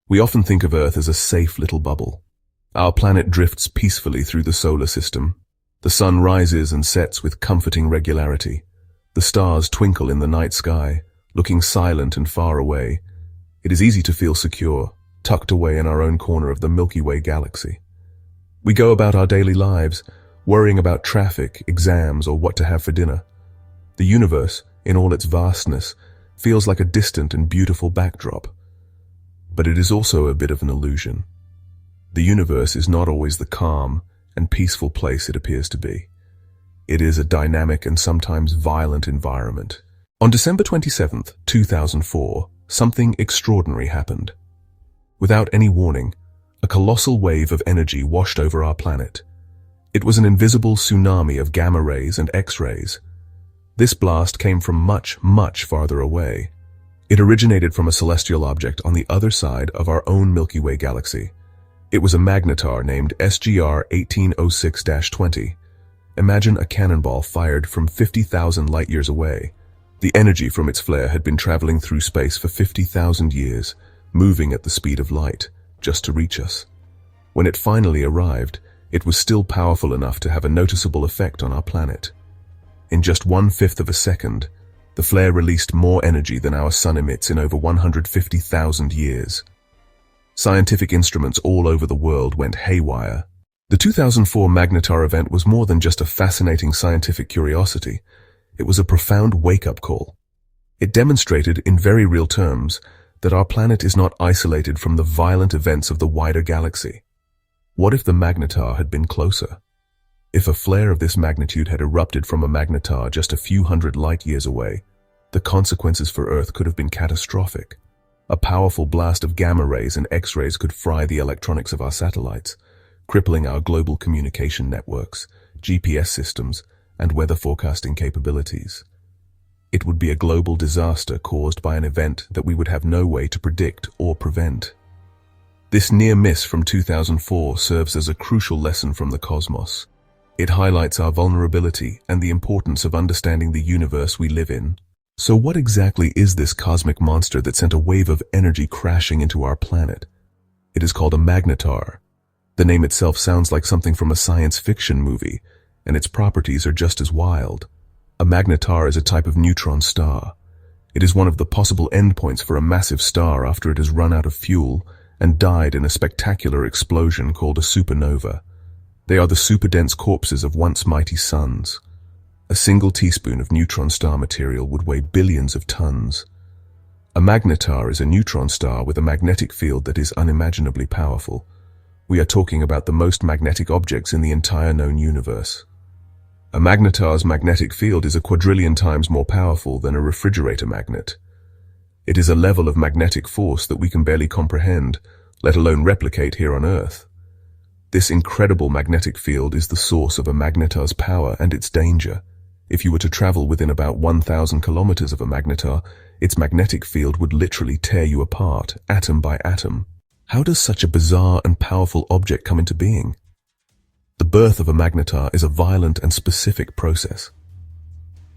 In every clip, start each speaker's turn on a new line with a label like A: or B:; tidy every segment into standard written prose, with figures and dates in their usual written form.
A: We often think of Earth as a safe little bubble. Our planet drifts peacefully through the solar system. The sun rises and sets with comforting regularity. The stars twinkle in the night sky, looking silent and far away. It is easy to feel secure, tucked away in our own corner of the Milky Way galaxy. We go about our daily lives, worrying about traffic, exams, or what to have for dinner. The universe, in all its vastness, feels like a distant and beautiful backdrop. But it is also a bit of an illusion. The universe is not always the calm and peaceful place it appears to be. It is a dynamic and sometimes violent environment. On December 27th, 2004, something extraordinary happened. Without any warning, a colossal wave of energy washed over our planet. It was an invisible tsunami of gamma rays and X-rays. This blast came from much, much farther away. It originated from a celestial object on the other side of our own Milky Way galaxy. It was a magnetar named SGR 1806-20. Imagine a cannonball fired from 50,000 light-years away. The energy from its flare had been traveling through space for 50,000 years, moving at the speed of light, just to reach us. When it finally arrived, it was still powerful enough to have a noticeable effect on our planet. In just 1/5 of a second, the flare released more energy than our sun emits in over 150,000 years. Scientific instruments all over the world went haywire. The 2004 Magnetar event was more than just a fascinating scientific curiosity. It was a profound wake-up call. It demonstrated, in very real terms, that our planet is not isolated from the violent events of the wider galaxy. What if the Magnetar had been closer? If a flare of this magnitude had erupted from a magnetar just a few hundred light-years away, the consequences for Earth could have been catastrophic. A powerful blast of gamma rays and X-rays could fry the electronics of our satellites, crippling our global communication networks, GPS systems, and weather forecasting capabilities. It would be a global disaster caused by an event that we would have no way to predict or prevent. This near miss from 2004 serves as a crucial lesson from the cosmos. It highlights our vulnerability and the importance of understanding the universe we live in. So what exactly is this cosmic monster that sent a wave of energy crashing into our planet? It is called a magnetar. The name itself sounds like something from a science fiction movie, and its properties are just as wild. A magnetar is a type of neutron star. It is one of the possible endpoints for a massive star after it has run out of fuel and died in a spectacular explosion called a supernova. They are the superdense corpses of once mighty suns. A single teaspoon of neutron star material would weigh billions of tons. A magnetar is a neutron star with a magnetic field that is unimaginably powerful. We are talking about the most magnetic objects in the entire known universe. A magnetar's magnetic field is a quadrillion times more powerful than a refrigerator magnet. It is a level of magnetic force that we can barely comprehend, let alone replicate here on Earth. This incredible magnetic field is the source of a magnetar's power and its danger. If you were to travel within about 1,000 kilometers of a magnetar, its magnetic field would literally tear you apart, atom by atom. How does such a bizarre and powerful object come into being? The birth of a magnetar is a violent and specific process.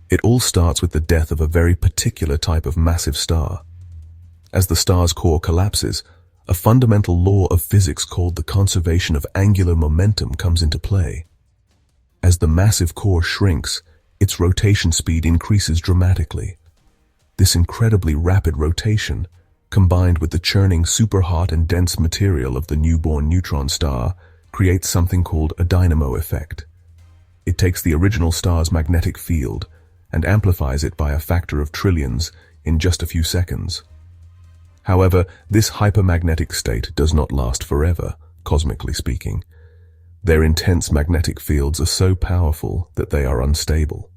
A: It all starts with the death of a very particular type of massive star. As the star's core collapses, a fundamental law of physics called the conservation of angular momentum comes into play. As the massive core shrinks, its rotation speed increases dramatically. This incredibly rapid rotation, combined with the churning super-hot and dense material of the newborn neutron star, creates something called a dynamo effect. It takes the original star's magnetic field and amplifies it by a factor of trillions in just a few seconds. However, this hypermagnetic state does not last forever, cosmically speaking. Their intense magnetic fields are so powerful that they are unstable.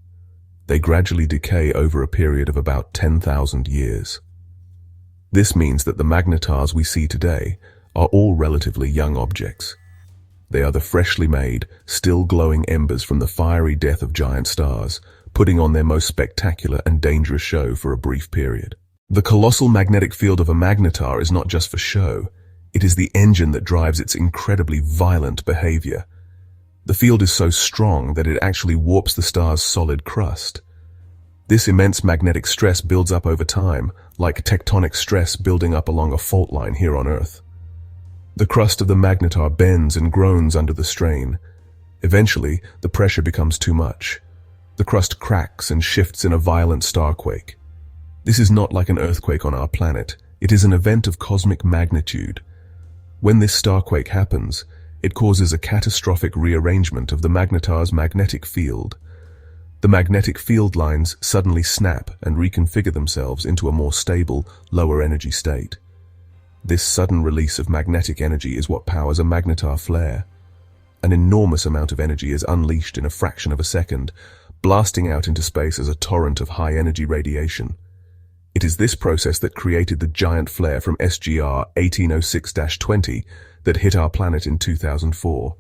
A: They gradually decay over a period of about 10,000 years. This means that the magnetars we see today are all relatively young objects. They are the freshly made, still glowing embers from the fiery death of giant stars, putting on their most spectacular and dangerous show for a brief period. The colossal magnetic field of a magnetar is not just for show. It is the engine that drives its incredibly violent behavior. The field is so strong that it actually warps the star's solid crust. This immense magnetic stress builds up over time, like tectonic stress building up along a fault line here on Earth. The crust of the Magnetar bends and groans under the strain. Eventually, the pressure becomes too much. The crust cracks and shifts in a violent starquake. This is not like an earthquake on our planet. It is an event of cosmic magnitude. When this starquake happens, it causes a catastrophic rearrangement of the Magnetar's magnetic field. The magnetic field lines suddenly snap and reconfigure themselves into a more stable, lower energy state. This sudden release of magnetic energy is what powers a Magnetar flare. An enormous amount of energy is unleashed in a fraction of a second, blasting out into space as a torrent of high-energy radiation. It is this process that created the giant flare from SGR 1806-20 that hit our planet in 2004.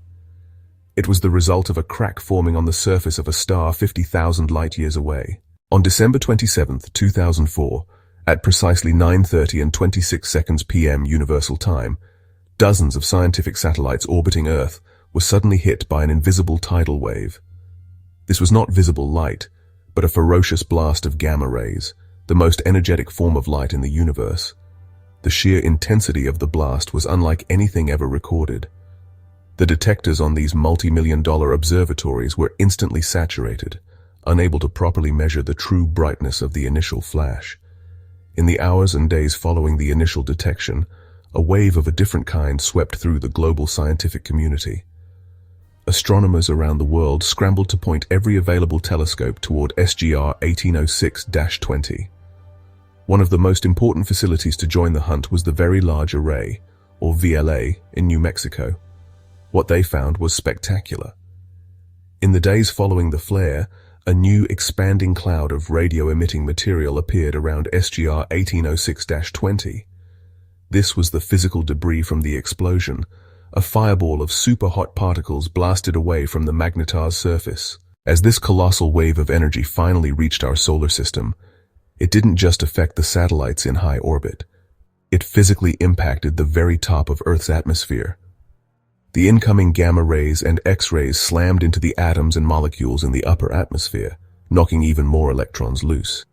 A: It was the result of a crack forming on the surface of a star 50,000 light-years away. On December 27, 2004, at precisely 9:30 and 26 seconds p.m. Universal Time, dozens of scientific satellites orbiting Earth were suddenly hit by an invisible tidal wave. This was not visible light, but a ferocious blast of gamma rays, the most energetic form of light in the universe. The sheer intensity of the blast was unlike anything ever recorded. The detectors on these multi-million-dollar observatories were instantly saturated, unable to properly measure the true brightness of the initial flash. In the hours and days following the initial detection, a wave of a different kind swept through the global scientific community. Astronomers around the world scrambled to point every available telescope toward SGR 1806-20. One of the most important facilities to join the hunt was the Very Large Array, or VLA, in New Mexico. What they found was spectacular. In the days following the flare, a new expanding cloud of radio-emitting material appeared around SGR 1806-20. This was the physical debris from the explosion, a fireball of super-hot particles blasted away from the Magnetar's surface. As this colossal wave of energy finally reached our solar system, it didn't just affect the satellites in high orbit. It physically impacted the very top of Earth's atmosphere. The incoming gamma rays and X-rays slammed into the atoms and molecules in the upper atmosphere, knocking even more electrons loose.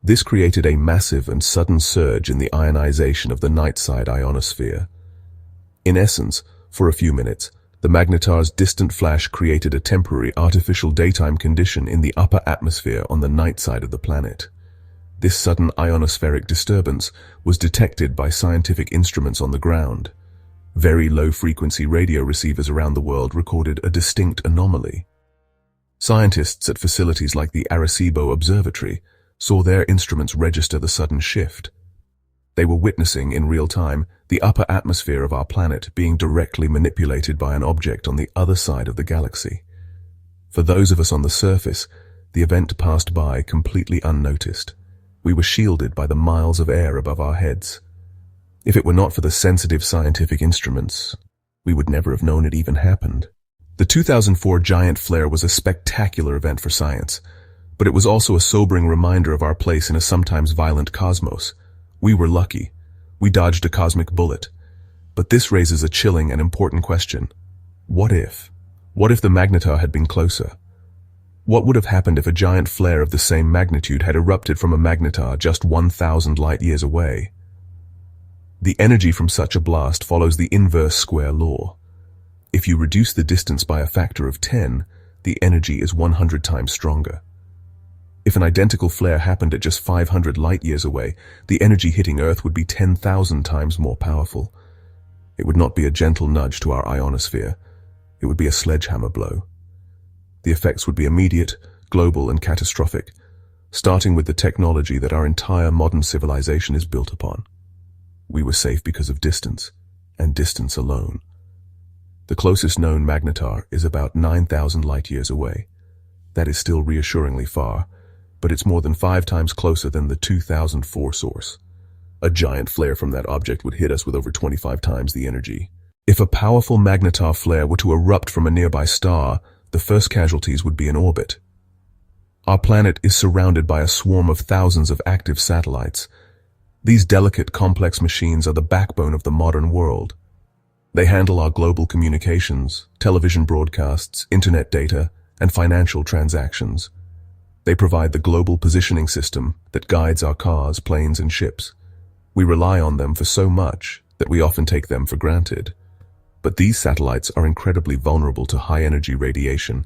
A: This created a massive and sudden surge in the ionization of the night-side ionosphere. In essence, for a few minutes, the Magnetar's distant flash created a temporary artificial daytime condition in the upper atmosphere on the night side of the planet. This sudden ionospheric disturbance was detected by scientific instruments on the ground. Very low-frequency radio receivers around the world recorded a distinct anomaly. Scientists at facilities like the Arecibo Observatory saw their instruments register the sudden shift. They were witnessing in real time the upper atmosphere of our planet being directly manipulated by an object on the other side of the galaxy. For those of us on the surface, the event passed by completely unnoticed. We were shielded by the miles of air above our heads. If it were not for the sensitive scientific instruments, we would never have known it even happened. The 2004 giant flare was a spectacular event for science, but it was also a sobering reminder of our place in a sometimes violent cosmos. We were lucky. We dodged a cosmic bullet. But this raises a chilling and important question. What if? What if the Magnetar had been closer? What would have happened if a giant flare of the same magnitude had erupted from a Magnetar just 1,000 light-years away? The energy from such a blast follows the inverse square law. If you reduce the distance by a factor of 10, the energy is 100 times stronger. If an identical flare happened at just 500 light-years away, the energy hitting Earth would be 10,000 times more powerful. It would not be a gentle nudge to our ionosphere. It would be a sledgehammer blow. The effects would be immediate, global, and catastrophic, starting with the technology that our entire modern civilization is built upon. We were safe because of distance, and distance alone. The closest known Magnetar is about 9,000 light-years away. That is still reassuringly far, but it's more than 5 times closer than the 2004 source. A giant flare from that object would hit us with over 25 times the energy. If a powerful Magnetar flare were to erupt from a nearby star, the first casualties would be in orbit. Our planet is surrounded by a swarm of thousands of active satellites. These delicate, complex machines are the backbone of the modern world. They handle our global communications, television broadcasts, internet data, and financial transactions. They provide the global positioning system that guides our cars, planes, and ships. We rely on them for so much that we often take them for granted. But these satellites are incredibly vulnerable to high-energy radiation.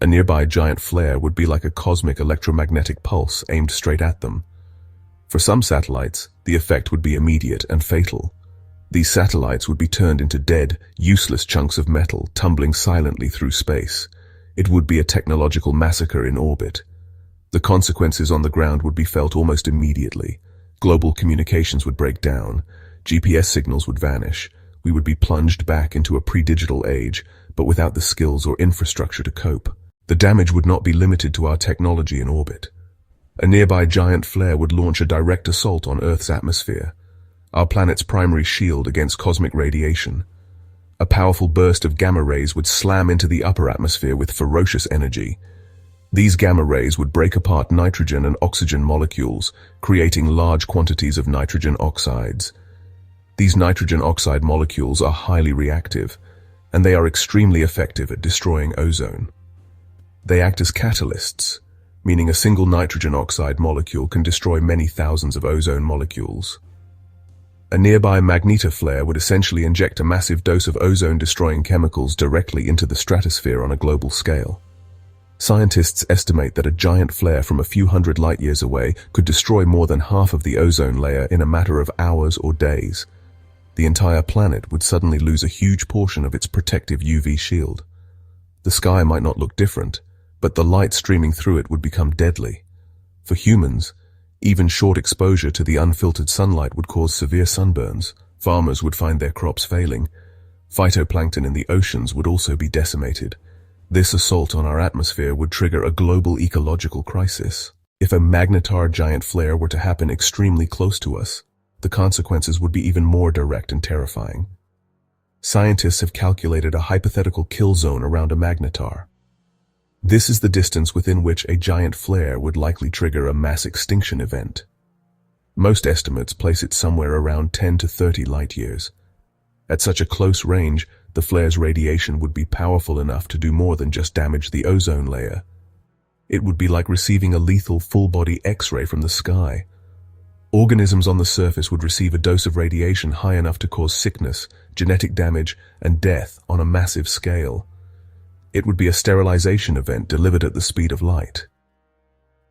A: A nearby giant flare would be like a cosmic electromagnetic pulse aimed straight at them. For some satellites, the effect would be immediate and fatal. These satellites would be turned into dead, useless chunks of metal tumbling silently through space. It would be a technological massacre in orbit. The consequences on the ground would be felt almost immediately. Global communications would break down. GPS signals would vanish. We would be plunged back into a pre-digital age, but without the skills or infrastructure to cope. The damage would not be limited to our technology in orbit. A nearby giant flare would launch a direct assault on Earth's atmosphere, our planet's primary shield against cosmic radiation. A powerful burst of gamma rays would slam into the upper atmosphere with ferocious energy. These gamma rays would break apart nitrogen and oxygen molecules, creating large quantities of nitrogen oxides. These nitrogen oxide molecules are highly reactive, and they are extremely effective at destroying ozone. They act as catalysts, meaning a single nitrogen oxide molecule can destroy many thousands of ozone molecules. A nearby Magnetar flare would essentially inject a massive dose of ozone-destroying chemicals directly into the stratosphere on a global scale. Scientists estimate that a giant flare from a few hundred light-years away could destroy more than half of the ozone layer in a matter of hours or days. The entire planet would suddenly lose a huge portion of its protective UV shield. The sky might not look different, but the light streaming through it would become deadly. For humans, even short exposure to the unfiltered sunlight would cause severe sunburns. Farmers would find their crops failing. Phytoplankton in the oceans would also be decimated. This assault on our atmosphere would trigger a global ecological crisis. If a Magnetar giant flare were to happen extremely close to us, the consequences would be even more direct and terrifying. Scientists have calculated a hypothetical kill zone around a Magnetar. This is the distance within which a giant flare would likely trigger a mass extinction event. Most estimates place it somewhere around 10 to 30 light-years. At such a close range, the flare's radiation would be powerful enough to do more than just damage the ozone layer. It would be like receiving a lethal full-body X-ray from the sky. Organisms on the surface would receive a dose of radiation high enough to cause sickness, genetic damage, and death on a massive scale. It would be a sterilization event delivered at the speed of light.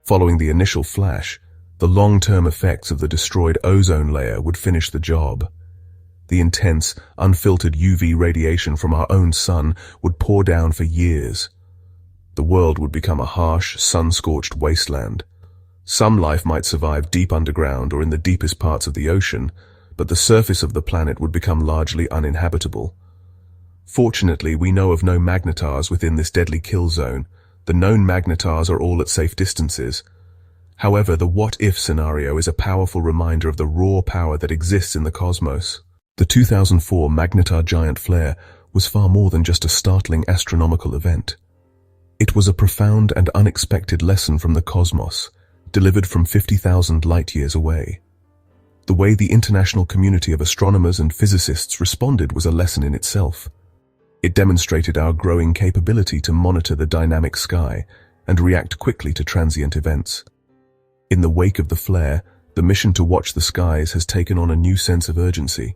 A: Following the initial flash, the long-term effects of the destroyed ozone layer would finish the job. The intense, unfiltered UV radiation from our own sun would pour down for years. The world would become a harsh, sun-scorched wasteland. Some life might survive deep underground or in the deepest parts of the ocean, but the surface of the planet would become largely uninhabitable. Fortunately, we know of no Magnetars within this deadly kill zone. The known Magnetars are all at safe distances. However, the what-if scenario is a powerful reminder of the raw power that exists in the cosmos. The 2004 Magnetar giant flare was far more than just a startling astronomical event. It was a profound and unexpected lesson from the cosmos, delivered from 50,000 light-years away. The way the international community of astronomers and physicists responded was a lesson in itself. It demonstrated our growing capability to monitor the dynamic sky and react quickly to transient events. In the wake of the flare, the mission to watch the skies has taken on a new sense of urgency.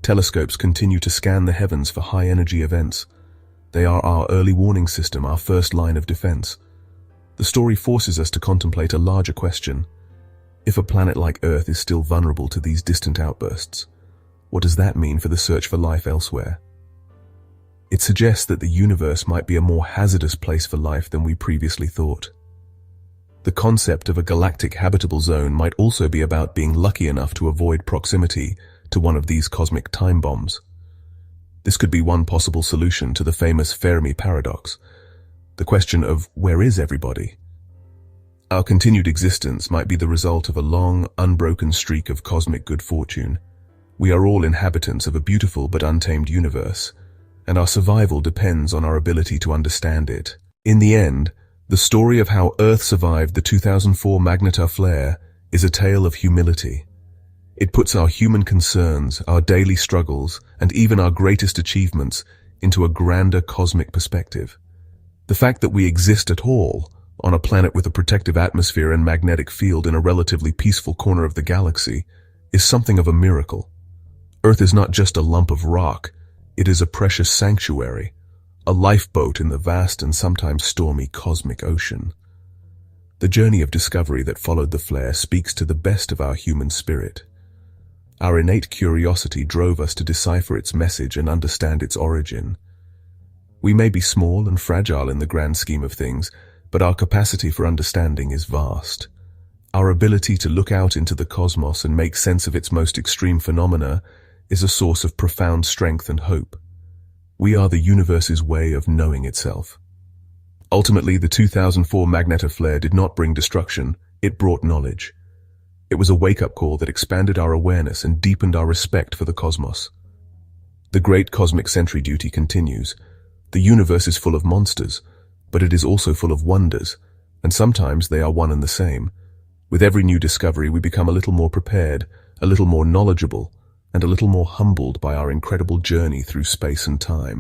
A: Telescopes continue to scan the heavens for high-energy events. They are our early warning system, our first line of defense. The story forces us to contemplate a larger question. If a planet like Earth is still vulnerable to these distant outbursts, what does that mean for the search for life elsewhere? It suggests that the universe might be a more hazardous place for life than we previously thought. The concept of a galactic habitable zone might also be about being lucky enough to avoid proximity to one of these cosmic time bombs. This could be one possible solution to the famous Fermi paradox, the question of where is everybody? Our continued existence might be the result of a long, unbroken streak of cosmic good fortune. We are all inhabitants of a beautiful but untamed universe, and our survival depends on our ability to understand it. In the end, the story of how Earth survived the 2004 Magnetar flare is a tale of humility. It puts our human concerns, our daily struggles, and even our greatest achievements into a grander cosmic perspective. The fact that we exist at all, on a planet with a protective atmosphere and magnetic field in a relatively peaceful corner of the galaxy, is something of a miracle. Earth is not just a lump of rock, it is a precious sanctuary, a lifeboat in the vast and sometimes stormy cosmic ocean. The journey of discovery that followed the flare speaks to the best of our human spirit. Our innate curiosity drove us to decipher its message and understand its origin. We may be small and fragile in the grand scheme of things, but our capacity for understanding is vast. Our ability to look out into the cosmos and make sense of its most extreme phenomena is a source of profound strength and hope. We are the universe's way of knowing itself. Ultimately, the 2004 Magnetar flare did not bring destruction, it brought knowledge. It was a wake-up call that expanded our awareness and deepened our respect for the cosmos. The great cosmic sentry duty continues. The universe is full of monsters, but it is also full of wonders, and sometimes they are one and the same. With every new discovery, we become a little more prepared, a little more knowledgeable, and a little more humbled by our incredible journey through space and time.